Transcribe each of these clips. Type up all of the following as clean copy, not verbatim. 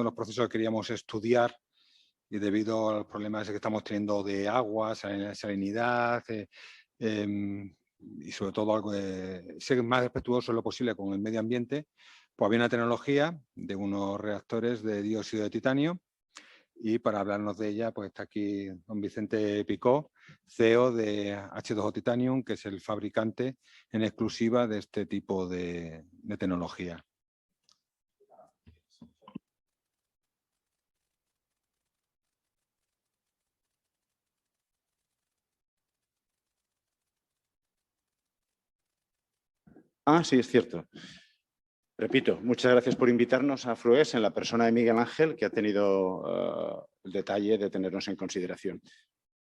los procesos que queríamos estudiar y debido a los problemas que estamos teniendo de agua, salinidad y sobre todo algo de ser más respetuoso en lo posible con el medio ambiente, pues había una tecnología de unos reactores de dióxido de titanio y para hablarnos de ella pues está aquí don Vicente Picó, CEO de H2O Titanium, que es el fabricante en exclusiva de este tipo de tecnología. Sí, es cierto. Repito, muchas gracias por invitarnos a Frues en la persona de Miguel Ángel, que ha tenido el detalle de tenernos en consideración.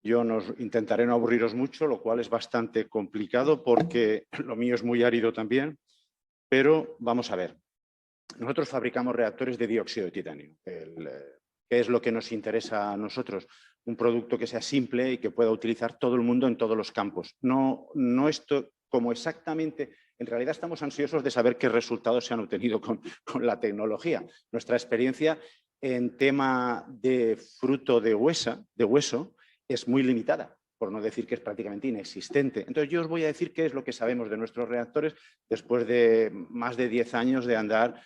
Yo intentaré no aburriros mucho, lo cual es bastante complicado porque lo mío es muy árido también, pero vamos a ver. Nosotros fabricamos reactores de dióxido de titanio. ¿Qué es lo que nos interesa a nosotros? Un producto que sea simple y que pueda utilizar todo el mundo en todos los campos. No esto como exactamente... En realidad estamos ansiosos de saber qué resultados se han obtenido con la tecnología. Nuestra experiencia en tema de fruto de hueso es muy limitada, por no decir que es prácticamente inexistente. Entonces yo os voy a decir qué es lo que sabemos de nuestros reactores después de más de 10 años de andar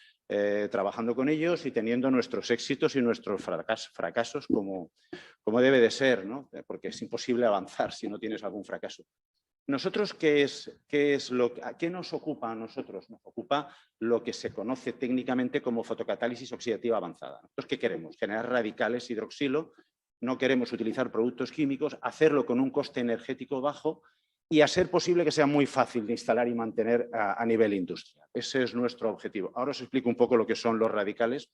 trabajando con ellos y teniendo nuestros éxitos y nuestros fracasos como debe de ser, ¿no? Porque es imposible avanzar si no tienes algún fracaso. ¿Nosotros qué nos ocupa a nosotros? Nos ocupa lo que se conoce técnicamente como fotocatálisis oxidativa avanzada. ¿Nosotros qué queremos? Generar radicales hidroxilo, no queremos utilizar productos químicos, hacerlo con un coste energético bajo y a ser posible que sea muy fácil de instalar y mantener a nivel industrial. Ese es nuestro objetivo. Ahora os explico un poco lo que son los radicales.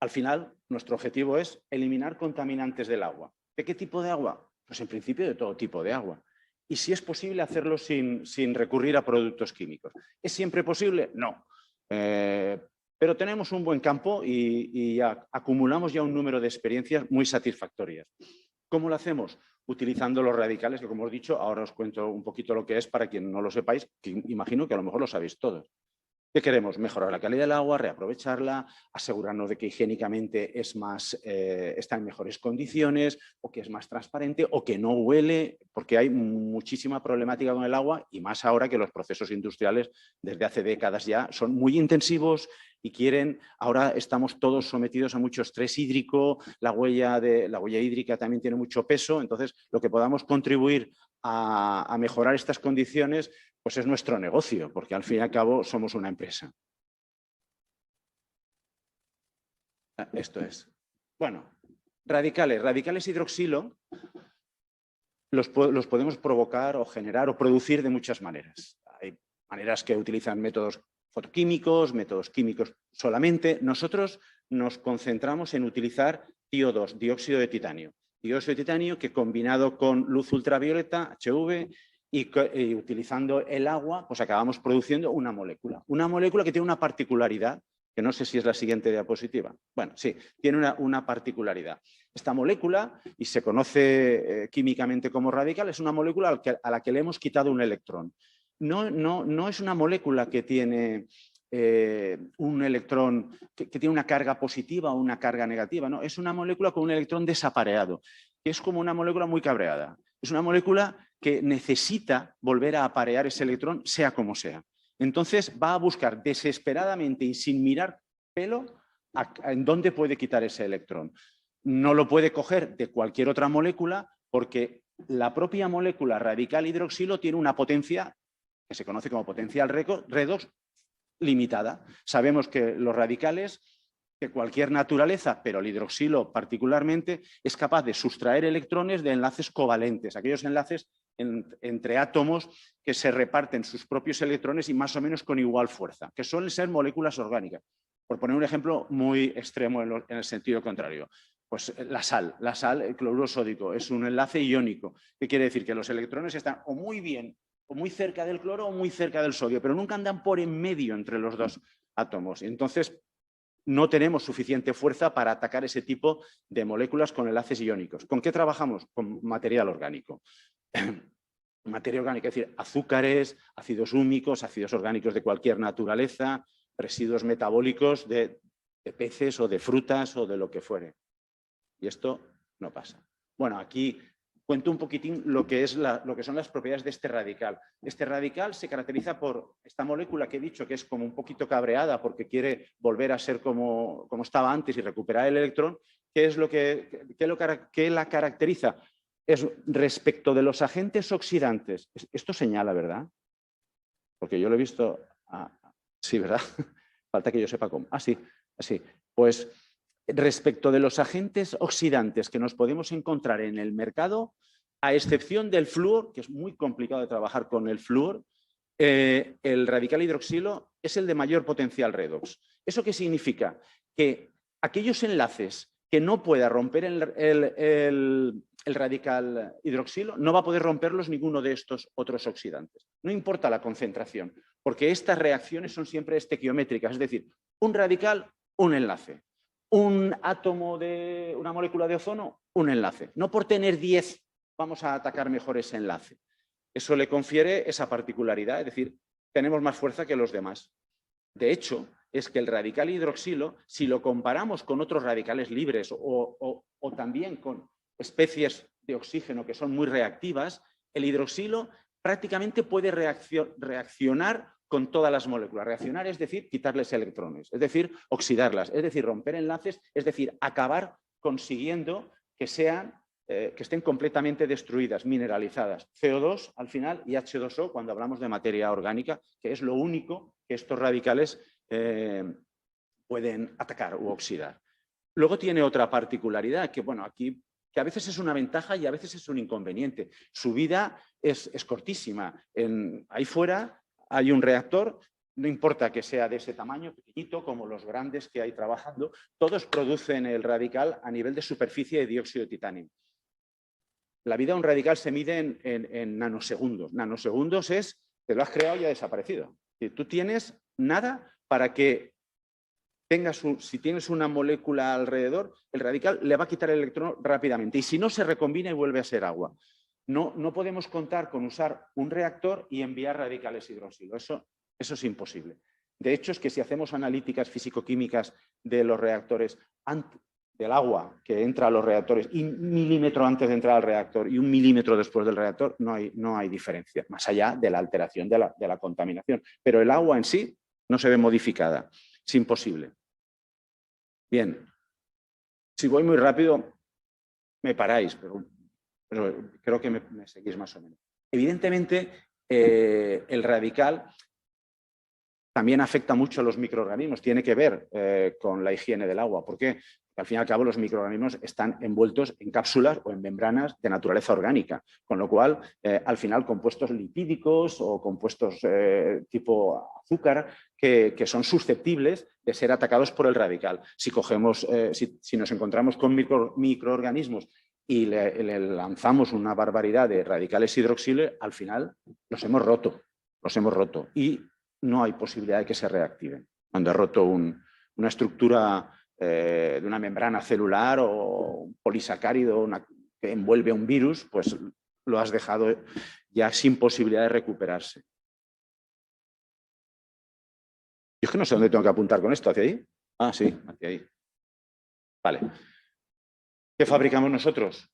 Al final, nuestro objetivo es eliminar contaminantes del agua. ¿De qué tipo de agua? Pues en principio de todo tipo de agua. Y si es posible hacerlo sin recurrir a productos químicos. ¿Es siempre posible? No. Pero tenemos un buen campo y acumulamos ya un número de experiencias muy satisfactorias. ¿Cómo lo hacemos? Utilizando los radicales, que como os he dicho, ahora os cuento un poquito lo que es para quien no lo sepáis, que imagino que a lo mejor lo sabéis todos. ¿Qué queremos? Mejorar la calidad del agua, reaprovecharla, asegurarnos de que higiénicamente está en mejores condiciones o que es más transparente o que no huele, porque hay muchísima problemática con el agua y más ahora que los procesos industriales desde hace décadas ya son muy intensivos y ahora estamos todos sometidos a mucho estrés hídrico, la huella hídrica también tiene mucho peso, entonces lo que podamos contribuir a mejorar estas condiciones pues es nuestro negocio, porque al fin y al cabo somos una empresa. Esto es. Bueno, radicales hidroxilo los podemos provocar o generar o producir de muchas maneras. Hay maneras que utilizan métodos fotoquímicos, métodos químicos solamente. Nosotros nos concentramos en utilizar TiO2, dióxido de titanio. Dióxido de titanio que combinado con luz ultravioleta, HV, y utilizando el agua, pues acabamos produciendo una molécula. Una molécula que tiene una particularidad, que no sé si es la siguiente diapositiva. Bueno, sí, tiene una particularidad. Esta molécula, y se conoce químicamente como radical, es una molécula a la que le hemos quitado un electrón. No es una molécula que tiene un electrón que tiene una carga positiva o una carga negativa, no, es una molécula con un electrón desapareado, que es como una molécula muy cabreada. Es una molécula que necesita volver a aparear ese electrón, sea como sea. Entonces va a buscar desesperadamente y sin mirar pelo en dónde puede quitar ese electrón. No lo puede coger de cualquier otra molécula porque la propia molécula radical hidroxilo tiene una potencia que se conoce como potencial redox limitada. Sabemos que los radicales de cualquier naturaleza, pero el hidroxilo particularmente, es capaz de sustraer electrones de enlaces covalentes, aquellos enlaces entre átomos que se reparten sus propios electrones y más o menos con igual fuerza, que suelen ser moléculas orgánicas. Por poner un ejemplo muy extremo en el sentido contrario. Pues la sal, el cloruro sódico, es un enlace iónico. ¿Qué quiere decir? Que los electrones están o muy bien, o muy cerca del cloro o muy cerca del sodio, pero nunca andan por en medio entre los dos átomos. Entonces, no tenemos suficiente fuerza para atacar ese tipo de moléculas con enlaces iónicos. ¿Con qué trabajamos? Con material orgánico. Materia orgánica, es decir, azúcares, ácidos húmicos, ácidos orgánicos de cualquier naturaleza, residuos metabólicos de peces o de frutas o de lo que fuere. Y esto no pasa. Bueno, aquí cuento un poquitín lo que son las propiedades de este radical. Este radical se caracteriza por esta molécula que he dicho que es como un poquito cabreada porque quiere volver a ser como estaba antes y recuperar el electrón. ¿Qué es lo que la caracteriza? Es respecto de los agentes oxidantes. Esto señala, ¿verdad? Porque yo lo he visto... sí, ¿verdad? Falta que yo sepa cómo. Sí, así. Pues respecto de los agentes oxidantes que nos podemos encontrar en el mercado, a excepción del flúor, que es muy complicado de trabajar con el flúor, el radical hidroxilo es el de mayor potencial redox. ¿Eso qué significa? Que aquellos enlaces que no pueda romper el radical hidroxilo, no va a poder romperlos ninguno de estos otros oxidantes. No importa la concentración, porque estas reacciones son siempre estequiométricas, es decir, un radical, un enlace. Un átomo de una molécula de ozono, un enlace. No por tener 10 vamos a atacar mejor ese enlace. Eso le confiere esa particularidad, es decir, tenemos más fuerza que los demás. De hecho, es que el radical hidroxilo, si lo comparamos con otros radicales libres o también con especies de oxígeno que son muy reactivas, el hidroxilo prácticamente puede reaccionar con todas las moléculas. Reaccionar es decir, quitarles electrones, es decir, oxidarlas, es decir, romper enlaces, es decir, acabar consiguiendo que estén completamente destruidas, mineralizadas. CO2 al final y H2O cuando hablamos de materia orgánica, que es lo único que estos radicales pueden atacar u oxidar. Luego tiene otra particularidad que, bueno, aquí que a veces es una ventaja y a veces es un inconveniente. Su vida es cortísima. Ahí fuera hay un reactor, no importa que sea de ese tamaño, pequeñito, como los grandes que hay trabajando, todos producen el radical a nivel de superficie de dióxido de titanio. La vida de un radical se mide en nanosegundos. Nanosegundos es, te lo has creado y ha desaparecido. Si tú tienes nada para que si tienes una molécula alrededor, el radical le va a quitar el electrón rápidamente. Y si no, se recombina y vuelve a ser agua. No podemos contar con usar un reactor y enviar radicales hidroxilo. Eso es imposible. De hecho, es que si hacemos analíticas físico-químicas de los reactores, del agua que entra a los reactores, y 1 milímetro antes de entrar al reactor y 1 milímetro después del reactor, no hay diferencia, más allá de la alteración de la contaminación. Pero el agua en sí no se ve modificada. Es imposible. Bien. Si voy muy rápido, me paráis, pero creo que me seguís más o menos. Evidentemente, el radical también afecta mucho a los microorganismos, tiene que ver con la higiene del agua. ¿Por qué? Porque al fin y al cabo los microorganismos están envueltos en cápsulas o en membranas de naturaleza orgánica, con lo cual al final compuestos lipídicos o compuestos tipo azúcar que son susceptibles de ser atacados por el radical. Si nos encontramos con microorganismos y le lanzamos una barbaridad de radicales hidroxilo, al final los hemos roto y no hay posibilidad de que se reactiven. Cuando he roto una estructura de una membrana celular o un polisacárido que envuelve un virus, pues lo has dejado ya sin posibilidad de recuperarse. Yo es que no sé dónde tengo que apuntar con esto, ¿hacia ahí? Ah, sí, hacia ahí. Vale. ¿Qué fabricamos nosotros?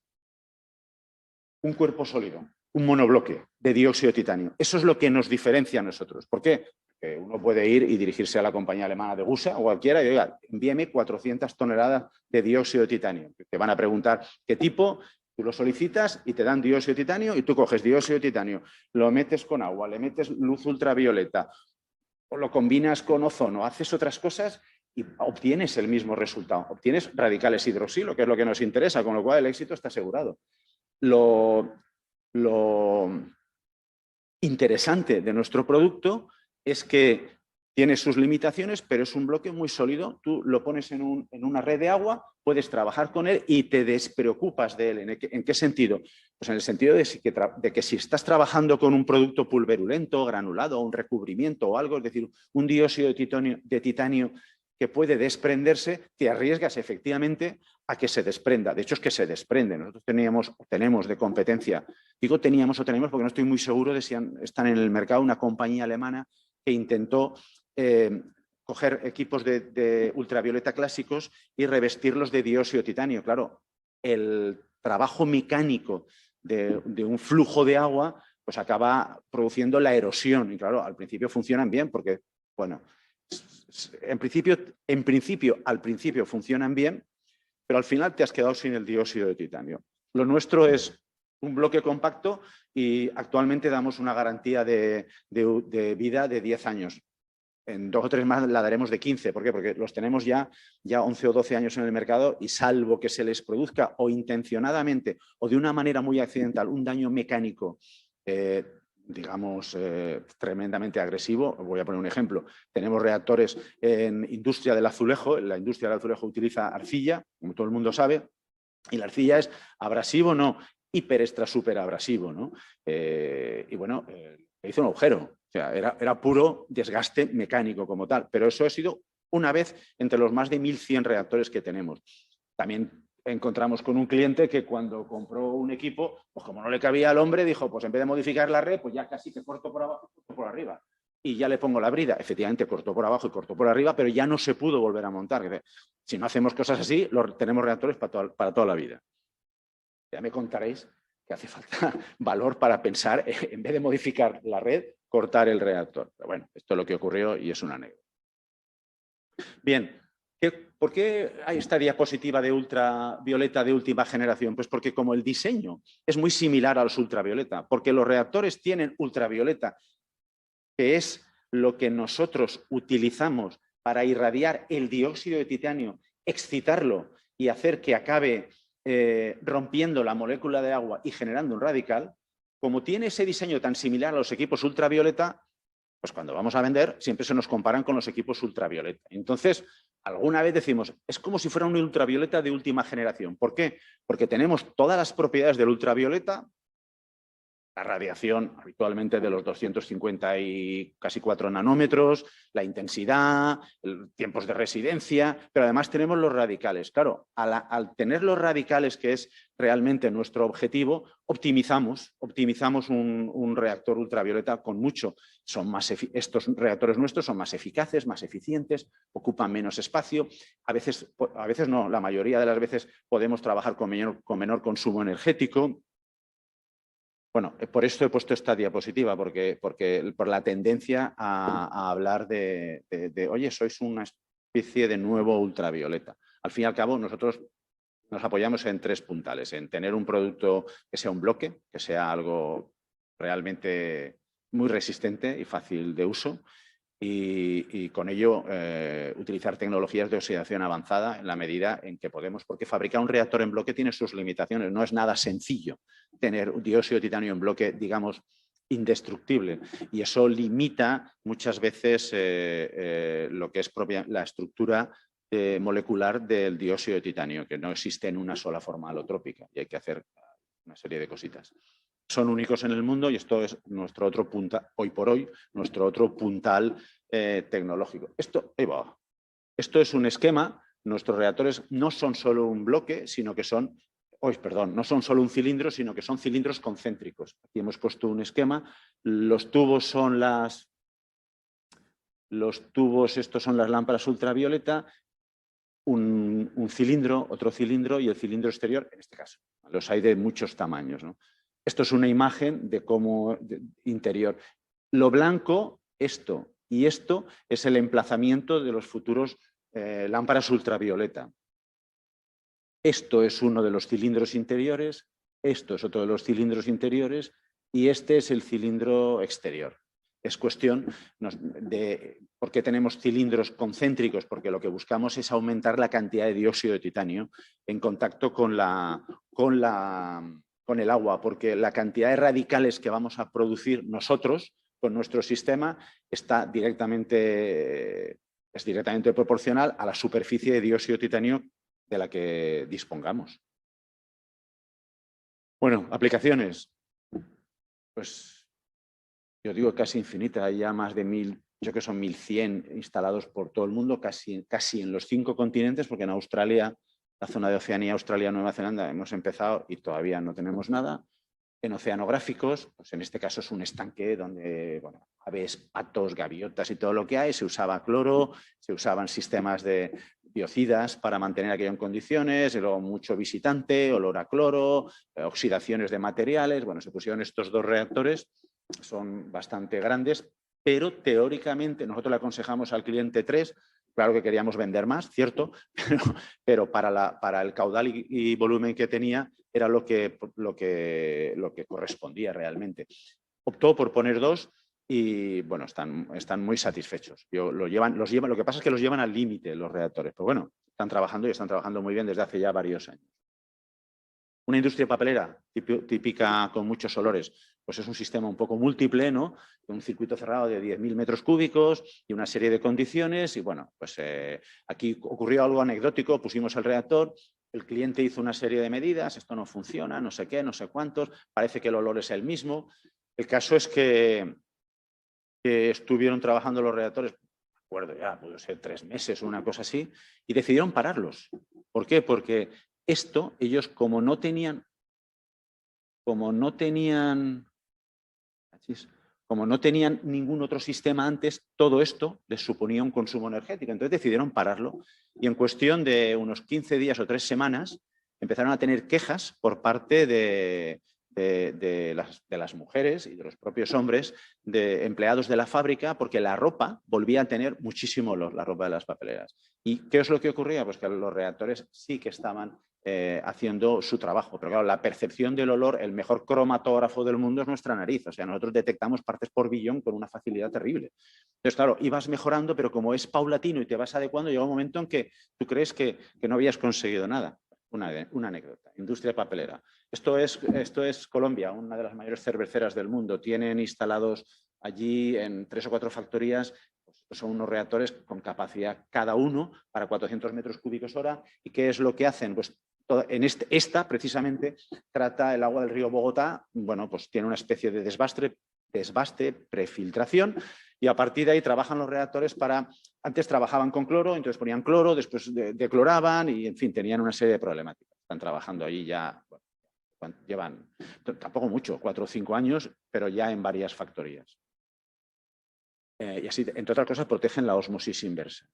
Un cuerpo sólido, un monobloque de dióxido de titanio. Eso es lo que nos diferencia a nosotros. ¿Por qué? Porque uno puede ir y dirigirse a la compañía alemana de GUSA o cualquiera y diga, envíeme 400 toneladas de dióxido de titanio. Te van a preguntar qué tipo, tú lo solicitas y te dan dióxido de titanio y tú coges dióxido de titanio, lo metes con agua, le metes luz ultravioleta o lo combinas con ozono, haces otras cosas y obtienes el mismo resultado. Obtienes radicales hidroxilo, que es lo que nos interesa, con lo cual el éxito está asegurado. Lo interesante de nuestro producto es que tiene sus limitaciones, pero es un bloque muy sólido. Tú lo pones en una red de agua, puedes trabajar con él y te despreocupas de él. ¿En qué sentido? Pues en el sentido de que si estás trabajando con un producto pulverulento, granulado, un recubrimiento o algo, es decir, un dióxido de titanio que puede desprenderse, te arriesgas efectivamente a que se desprenda. De hecho, es que se desprende. Nosotros tenemos de competencia, digo teníamos o tenemos porque no estoy muy seguro de si están en el mercado, una compañía alemana que intentó coger equipos de ultravioleta clásicos y revestirlos de dióxido de titanio. Claro, el trabajo mecánico de un flujo de agua pues acaba produciendo la erosión. Y claro, al principio funcionan bien porque, bueno, en principio, al principio funcionan bien, pero al final te has quedado sin el dióxido de titanio. Lo nuestro es un bloque compacto y actualmente damos una garantía de vida de 10 años. En 2 o 3 más la daremos de 15. ¿Por qué? Porque los tenemos ya 11 o 12 años en el mercado y salvo que se les produzca o intencionadamente o de una manera muy accidental un daño mecánico, digamos, tremendamente agresivo. Voy a poner un ejemplo. Tenemos reactores en industria del azulejo. La industria del azulejo utiliza arcilla, como todo el mundo sabe, y la arcilla es abrasivo, no, hiper extra super abrasivo, ¿no? Y bueno, hizo un agujero. O sea, era puro desgaste mecánico como tal, pero eso ha sido una vez entre los más de 1.100 reactores que tenemos. También encontramos con un cliente que cuando compró un equipo, pues como no le cabía al hombre, dijo, pues en vez de modificar la red, pues ya casi que corto por abajo, corto por arriba. Y ya le pongo la brida. Efectivamente, cortó por abajo y cortó por arriba, pero ya no se pudo volver a montar. Si no hacemos cosas así, tenemos reactores para toda la vida. Ya me contaréis que hace falta valor para pensar, en vez de modificar la red, cortar el reactor. Pero bueno, esto es lo que ocurrió y es una anécdota. Bien, ¿por qué hay esta diapositiva de ultravioleta de última generación? Pues porque como el diseño es muy similar a los ultravioleta, porque los reactores tienen ultravioleta, que es lo que nosotros utilizamos para irradiar el dióxido de titanio, excitarlo y hacer que acabe rompiendo la molécula de agua y generando un radical. Como tiene ese diseño tan similar a los equipos ultravioleta, pues cuando vamos a vender siempre se nos comparan con los equipos ultravioleta. Entonces, alguna vez decimos, es como si fuera un ultravioleta de última generación. ¿Por qué? Porque tenemos todas las propiedades del ultravioleta, la radiación habitualmente de los 250 y casi 4 nanómetros, la intensidad, tiempos de residencia, pero además tenemos los radicales. Claro, al tener los radicales, que es realmente nuestro objetivo, optimizamos un reactor ultravioleta con mucho. Estos reactores nuestros son más eficaces, más eficientes, ocupan menos espacio. A veces no, la mayoría de las veces podemos trabajar con menor consumo energético. Bueno, por esto he puesto esta diapositiva, porque por la tendencia a hablar de, oye, sois una especie de nuevo ultravioleta. Al fin y al cabo, nosotros nos apoyamos en 3 puntales, en tener un producto que sea un bloque, que sea algo realmente muy resistente y fácil de uso, y con ello utilizar tecnologías de oxidación avanzada en la medida en que podemos, porque fabricar un reactor en bloque tiene sus limitaciones, no es nada sencillo tener dióxido de titanio en bloque, digamos, indestructible, y eso limita muchas veces lo que es la estructura molecular del dióxido de titanio, que no existe en una sola forma alotrópica y hay que hacer una serie de cositas. Son únicos en el mundo y esto es nuestro otro puntal, hoy por hoy, nuestro otro puntal tecnológico. Esto es un esquema. Nuestros reactores no son solo un bloque, sino que son, no son solo un cilindro, sino que son cilindros concéntricos. Aquí hemos puesto un esquema. Los tubos, estos son las lámparas ultravioleta, un cilindro, otro cilindro y el cilindro exterior, en este caso. Los hay de muchos tamaños, ¿no? Esto es una imagen de cómo interior. Lo blanco, esto y esto, es el emplazamiento de los futuros lámparas ultravioleta. Esto es uno de los cilindros interiores, esto es otro de los cilindros interiores y este es el cilindro exterior. Es cuestión de por qué tenemos cilindros concéntricos, porque lo que buscamos es aumentar la cantidad de dióxido de titanio en contacto con el agua, porque la cantidad de radicales que vamos a producir nosotros con nuestro sistema es directamente proporcional a la superficie de dióxido de titanio de la que dispongamos. Bueno, aplicaciones. Pues yo digo casi infinita, hay ya más de 1.000, yo creo que son 1.100 instalados por todo el mundo, casi en los 5 continentes, porque en Australia, la zona de Oceanía, Australia, Nueva Zelanda, hemos empezado y todavía no tenemos nada. en oceanográficos, pues en este caso es un estanque donde, bueno, aves, patos, gaviotas y todo lo que hay, se usaba cloro, se usaban sistemas de biocidas para mantener aquello en condiciones, y luego mucho visitante, olor a cloro, oxidaciones de materiales. Bueno, se pusieron estos 2 reactores, son bastante grandes, pero teóricamente nosotros le aconsejamos al cliente 3. Claro que queríamos vender más, cierto, pero para el caudal y volumen que tenía era lo que correspondía realmente. Optó por poner 2 y bueno, están muy satisfechos. Lo que pasa es que los llevan al límite los reactores, pero bueno, están trabajando muy bien desde hace ya varios años. Una industria papelera típica con muchos olores, pues es un sistema un poco múltiple, ¿no? Un circuito cerrado de 10.000 metros cúbicos y una serie de condiciones. Y bueno, pues aquí ocurrió algo anecdótico, pusimos el reactor, el cliente hizo una serie de medidas, esto no funciona, no sé qué, no sé cuántos, parece que el olor es el mismo. El caso es que estuvieron trabajando los reactores, me acuerdo ya, puede ser 3 meses o una cosa así, y decidieron pararlos. ¿Por qué? Porque esto, ellos como no tenían ningún otro sistema antes, todo esto les suponía un consumo energético. Entonces decidieron pararlo y en cuestión de unos 15 días o 3 semanas empezaron a tener quejas por parte de las mujeres y de los propios hombres, de empleados de la fábrica, porque la ropa volvía a tener muchísimo olor, la ropa de las papeleras. ¿Y qué es lo que ocurría? Pues que los reactores sí que estaban haciendo su trabajo. Pero claro, la percepción del olor, el mejor cromatógrafo del mundo es nuestra nariz. O sea, nosotros detectamos partes por billón con una facilidad terrible. Entonces, claro, ibas mejorando, pero como es paulatino y te vas adecuando, llega un momento en que tú crees que no habías conseguido nada. Una anécdota. Industria papelera. Esto es Colombia, una de las mayores cerveceras del mundo. Tienen instalados allí en 3 o 4 factorías. Son unos reactores con capacidad cada uno para 400 metros cúbicos hora. ¿Y qué es lo que hacen? Pues esta precisamente trata el agua del río Bogotá. Bueno, pues tiene una especie de desbaste, prefiltración, y a partir de ahí trabajan los reactores antes trabajaban con cloro, entonces ponían cloro, después decloraban y, en fin, tenían una serie de problemáticas. Están trabajando allí ya, bueno, llevan tampoco mucho, 4 o 5 años, pero ya en varias factorías. Y así, entre otras cosas, protegen la osmosis inversa.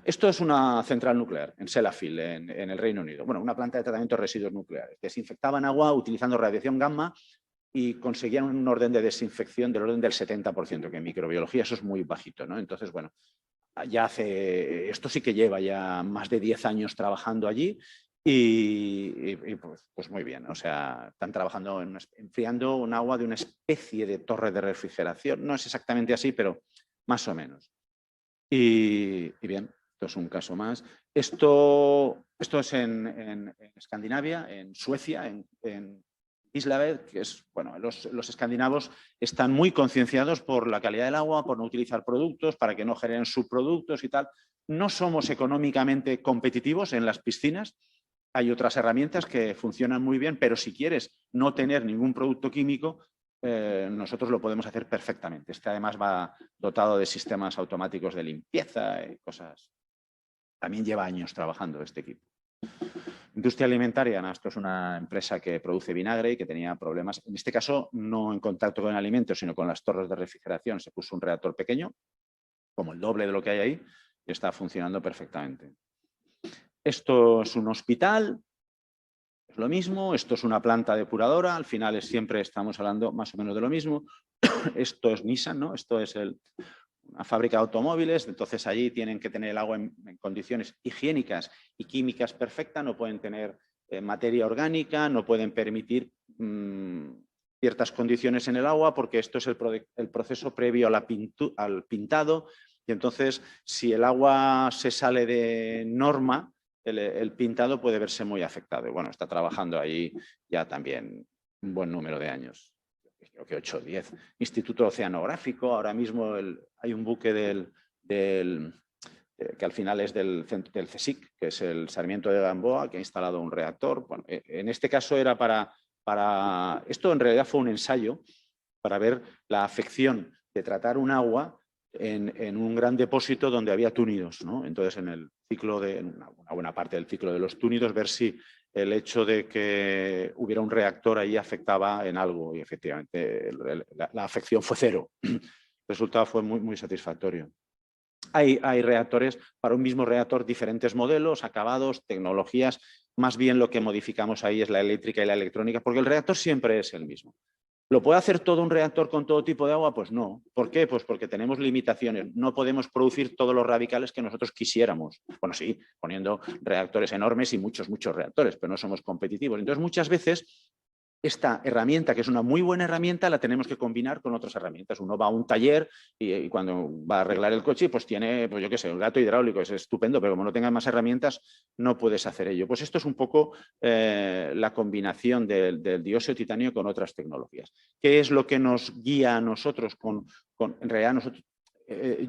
Esto es una central nuclear en Sellafield, en el Reino Unido. Bueno, una planta de tratamiento de residuos nucleares. Desinfectaban agua utilizando radiación gamma y conseguían un orden de desinfección del orden del 70%, que en microbiología eso es muy bajito, ¿no? Entonces, bueno, esto sí que lleva ya más de 10 años trabajando allí y pues muy bien. O sea, están trabajando enfriando un agua de una especie de torre de refrigeración. No es exactamente así, pero más o menos. Y bien, esto es un caso más. Esto es en Escandinavia, en Suecia, en Gislaved, que es, bueno, los escandinavos están muy concienciados por la calidad del agua, por no utilizar productos, para que no generen subproductos y tal. No somos económicamente competitivos en las piscinas. Hay otras herramientas que funcionan muy bien, pero si quieres no tener ningún producto químico, nosotros lo podemos hacer perfectamente. Este además va dotado de sistemas automáticos de limpieza y cosas. También lleva años trabajando este equipo. Industria alimentaria, esto es una empresa que produce vinagre y que tenía problemas, en este caso no en contacto con el alimento, sino con las torres de refrigeración. Se puso un reactor pequeño, como el doble de lo que hay ahí, y está funcionando perfectamente. Esto es un hospital, es lo mismo. Esto es una planta depuradora, al final siempre estamos hablando más o menos de lo mismo. Esto es Nissan, ¿no? Esto es una fábrica de automóviles, entonces allí tienen que tener el agua en condiciones higiénicas y químicas perfectas, no pueden tener materia orgánica, no pueden permitir ciertas condiciones en el agua porque esto es el proceso previo al pintado, y entonces si el agua se sale de norma, el pintado puede verse muy afectado. Y bueno, está trabajando ahí ya también un buen número de años. Creo que 8 o 10. Instituto Oceanográfico, ahora mismo hay un buque que al final es del CSIC, que es el Sarmiento de Gamboa, que ha instalado un reactor. Bueno, en este caso era esto en realidad fue un ensayo para ver la afección de tratar un agua en un gran depósito donde había túnidos, ¿no? Entonces, en una buena parte del ciclo de los túnidos, ver si el hecho de que hubiera un reactor ahí afectaba en algo y efectivamente la afección fue cero. El resultado fue muy, muy satisfactorio. Hay reactores, para un mismo reactor, diferentes modelos, acabados, tecnologías. Más bien lo que modificamos ahí es la eléctrica y la electrónica, porque el reactor siempre es el mismo. ¿Lo puede hacer todo un reactor con todo tipo de agua? Pues no. ¿Por qué? Pues porque tenemos limitaciones. No podemos producir todos los radicales que nosotros quisiéramos. Bueno, sí, poniendo reactores enormes y muchos reactores, pero no somos competitivos. Entonces, muchas veces esta herramienta, que es una muy buena herramienta, la tenemos que combinar con otras herramientas. Uno va a un taller y cuando va a arreglar el coche, pues tiene, pues yo qué sé, un gato hidráulico, es estupendo, pero como no tengas más herramientas, no puedes hacer ello. Pues esto es un poco la combinación del dióxido de titanio con otras tecnologías. ¿Qué es lo que nos guía a nosotros? En realidad, nosotros,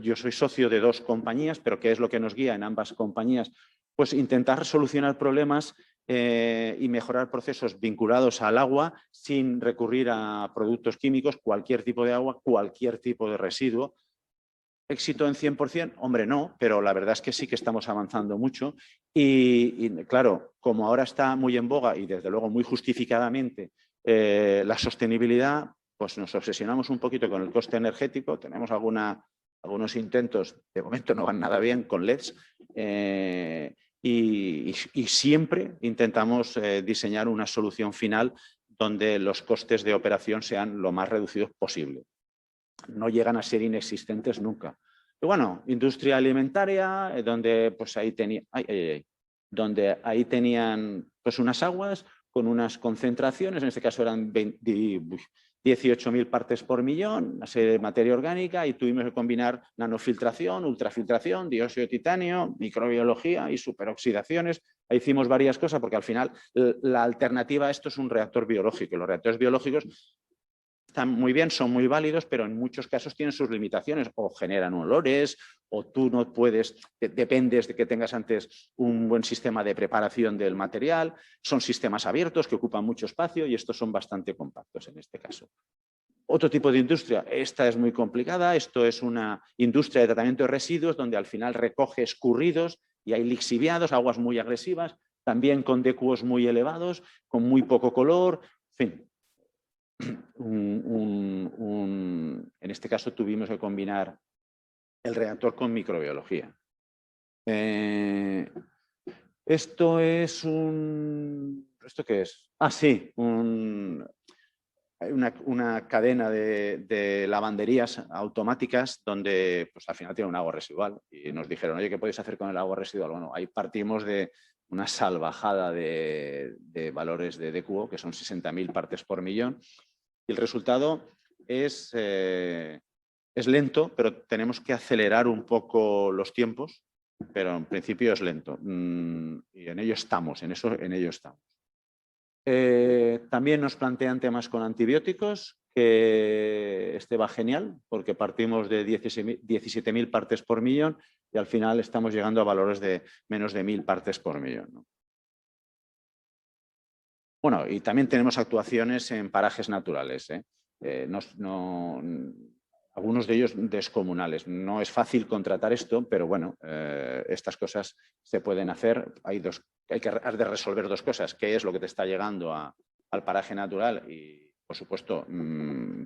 yo soy socio de 2 compañías, pero ¿qué es lo que nos guía en ambas compañías? Pues intentar solucionar problemas y mejorar procesos vinculados al agua sin recurrir a productos químicos, cualquier tipo de agua, cualquier tipo de residuo. ¿Éxito en 100%? Hombre, no, pero la verdad es que sí que estamos avanzando mucho y claro, como ahora está muy en boga y desde luego muy justificadamente la sostenibilidad, pues nos obsesionamos un poquito con el coste energético, tenemos algunos intentos, de momento no van nada bien, con LEDs, y siempre intentamos diseñar una solución final donde los costes de operación sean lo más reducidos posible. No llegan a ser inexistentes nunca. Y bueno, industria alimentaria, donde pues ahí tenían pues unas aguas con unas concentraciones, en este caso eran 18.000 partes por millón, una serie de materia orgánica, y tuvimos que combinar nanofiltración, ultrafiltración, dióxido de titanio, microbiología y superoxidaciones. Ahí hicimos varias cosas porque al final la alternativa a esto es un reactor biológico. Los reactores biológicos están muy bien, son muy válidos, pero en muchos casos tienen sus limitaciones, o generan olores, o tú no puedes, dependes de que tengas antes un buen sistema de preparación del material, son sistemas abiertos que ocupan mucho espacio y estos son bastante compactos en este caso. Otro tipo de industria, esta es muy complicada, esto es una industria de tratamiento de residuos donde al final recoge escurridos y hay lixiviados, aguas muy agresivas, también con DQOs muy elevados, con muy poco color, en fin. En este caso tuvimos que combinar el reactor con microbiología. Esto es ¿esto qué es? Ah, sí, una cadena de lavanderías automáticas donde pues, al final tiene un agua residual y nos dijeron, oye, ¿qué podéis hacer con el agua residual? Bueno, ahí partimos de una salvajada de valores de DQO, que son 60.000 partes por millón. Y el resultado es lento, pero tenemos que acelerar un poco los tiempos, pero en principio es lento. Y en ello estamos, en ello estamos. También nos plantean temas con antibióticos, que este va genial, porque partimos de 17.000 partes por millón y al final estamos llegando a valores de menos de 1.000 partes por millón, ¿no? Bueno, y también tenemos actuaciones en parajes naturales, algunos de ellos descomunales. No es fácil contratar esto, pero bueno, estas cosas se pueden hacer. Hay que resolver 2 cosas. ¿Qué es lo que te está llegando al paraje natural? Y, por supuesto,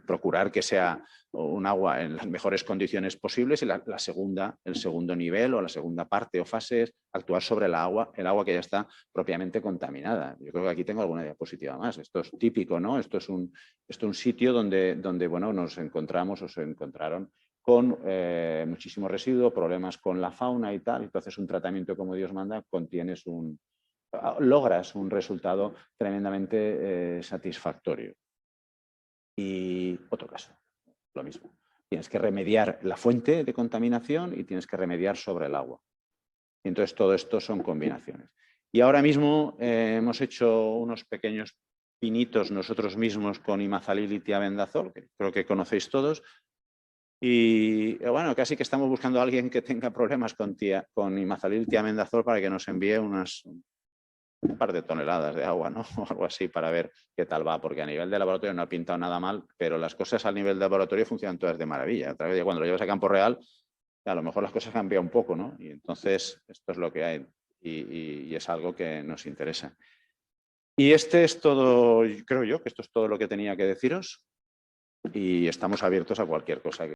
procurar que sea un agua en las mejores condiciones posibles. Y el segundo nivel o la segunda parte o fase es actuar sobre el agua que ya está propiamente contaminada. Yo creo que aquí tengo alguna diapositiva más. Esto es típico, ¿no? Esto es un sitio donde bueno, nos encontramos o se encontraron con muchísimo residuo, problemas con la fauna y tal. Entonces, un tratamiento como Dios manda, logras un resultado tremendamente satisfactorio. Y otro caso, lo mismo. Tienes que remediar la fuente de contaminación y tienes que remediar sobre el agua. Y entonces todo esto son combinaciones. Y ahora mismo hemos hecho unos pequeños pinitos nosotros mismos con imazalil y tiabendazol, que creo que conocéis todos. Y bueno, casi que estamos buscando a alguien que tenga problemas con imazalil y tiabendazol para que nos envíe un par de toneladas de agua, ¿no? O algo así para ver qué tal va, porque a nivel de laboratorio no ha pintado nada mal, pero las cosas a nivel de laboratorio funcionan todas de maravilla. A través de cuando lo llevas a campo real, a lo mejor las cosas cambian un poco, ¿no? Y entonces esto es lo que hay y es algo que nos interesa. Y este es todo, creo yo, que esto es todo lo que tenía que deciros y estamos abiertos a cualquier cosa